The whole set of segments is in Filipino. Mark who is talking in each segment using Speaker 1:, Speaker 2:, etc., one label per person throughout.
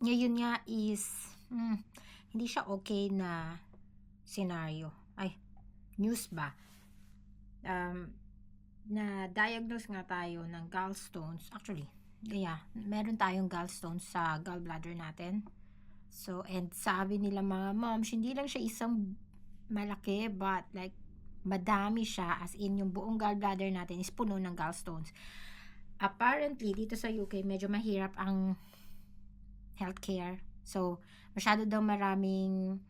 Speaker 1: ngayon nga is, hindi siya okay na senaryo. Ay, news ba? Um, Na-diagnose nga tayo ng gallstones. Actually, yeah, meron tayong gallstones sa gallbladder natin. So, and sabi nila mga moms, hindi lang siya isang malaki, but like, madami siya. As in, yung buong gallbladder natin is puno ng gallstones. Apparently, dito sa UK, medyo mahirap ang healthcare. So, masyado daw maraming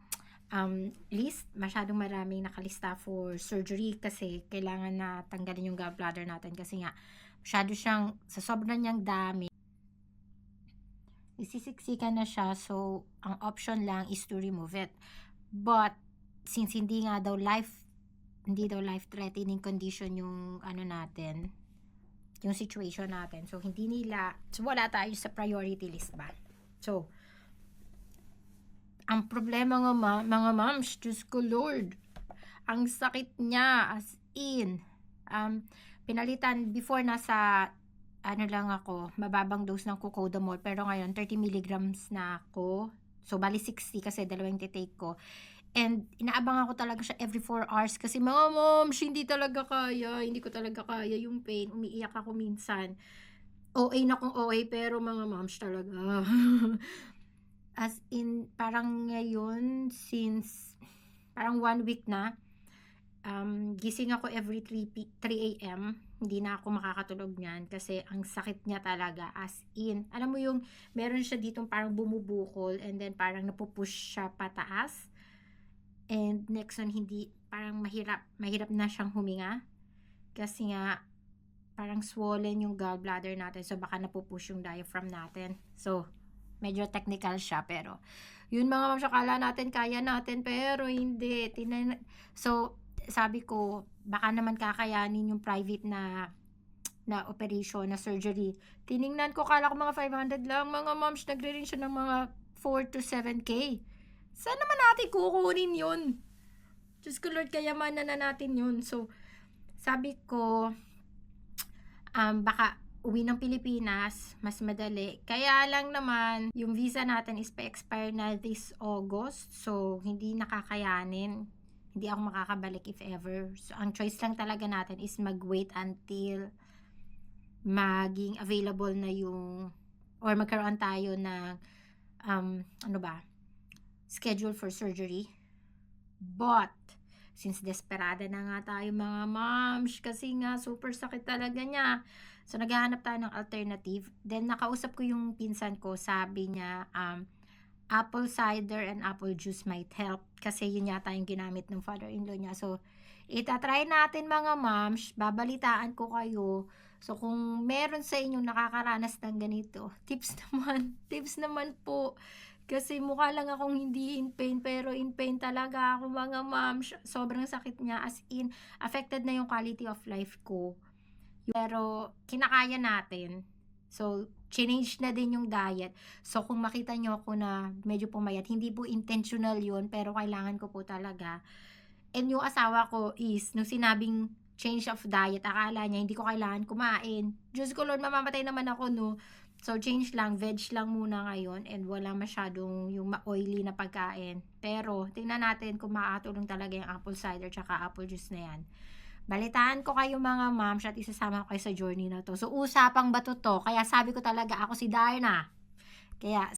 Speaker 1: masyadong maraming nakalista for surgery kasi kailangan na tanggalin yung gallbladder natin kasi nga masyado siyang, sa sobrang niyang dami, isisiksikan na siya. So, ang option lang is to remove it. But, since hindi daw life-threatening condition yung ano natin, yung situation natin. So, so wala tayo sa priority list ba? So, ang problema nga mga moms, Diyos ko Lord, ang sakit niya, as in. Pinalitan, before nasa, lang ako, mababang dose ng Cocodamol, pero ngayon, 30 milligrams na ako. So, bali 60 kasi dalawang titake ko. And, inaabangan ko talaga siya every 4 hours kasi mga moms, hindi ko talaga kaya yung pain. Umiiyak ako minsan. OA na kung OA, pero mga moms talaga. As in, parang ngayon, since parang 1 week na, gising ako every 3 a.m. Hindi na ako makakatulog niyan kasi ang sakit niya talaga, as in. Alam mo yung, meron siya ditong parang bumubukol and then parang napupush siya pataas. And next one, parang mahirap na siyang huminga. Kasi nga, parang swollen yung gallbladder natin, so baka napupush yung diaphragm natin. So, medyo technical siya, pero yun mga ma'am, akala natin kaya natin, pero hindi. So, sabi ko, baka naman kakayanin yung private na operation, na surgery. Tiningnan ko, kala ko mga 500 lang. Mga moms, nagre-range siya ng mga 4 to 7K. Saan naman natin kukunin yun? Diyos ko Lord, kayamanan na natin yun. So, sabi ko, baka uwi ng Pilipinas, mas madali. Kaya lang naman, yung visa natin is pa-expire na this August. So, hindi nakakayanin. Hindi ako makakabalik if ever. So, ang choice lang talaga natin is mag-wait until maging available na yung, or magkaroon tayo ng, schedule for surgery. But, since desperada na nga tayo mga moms, kasi nga super sakit talaga niya. So, naghahanap tayo ng alternative. Then, nakausap ko yung pinsan ko. Sabi niya, apple cider and apple juice might help. Kasi yun yata yung ginamit ng father-in-law niya. So, itatry natin mga moms. Babalitaan ko kayo. So, kung meron sa inyong nakakaranas ng ganito, tips naman po. Kasi mukha lang akong hindi in pain, pero in pain talaga ako mga ma'am. Sobrang sakit niya, as in, affected na yung quality of life ko. Pero, kinakaya natin. So, change na din yung diet. So, kung makita nyo ako na medyo pumayat, hindi po intentional yun, pero kailangan ko po talaga. And yung asawa ko is, nung sinabing change of diet, akala niya hindi ko kailangan kumain. Diyos ko Lord, mamamatay naman ako, no? So, change lang, veg lang muna ngayon, and wala masyadong yung ma-oily na pagkain. Pero, tingnan natin kung makakatulong talaga yung apple cider tsaka apple juice na yan. Balitaan ko kayo mga moms at isasama ko kayo sa journey na to. So, usapang bato to. Kaya sabi ko talaga, ako si Darna. Kaya,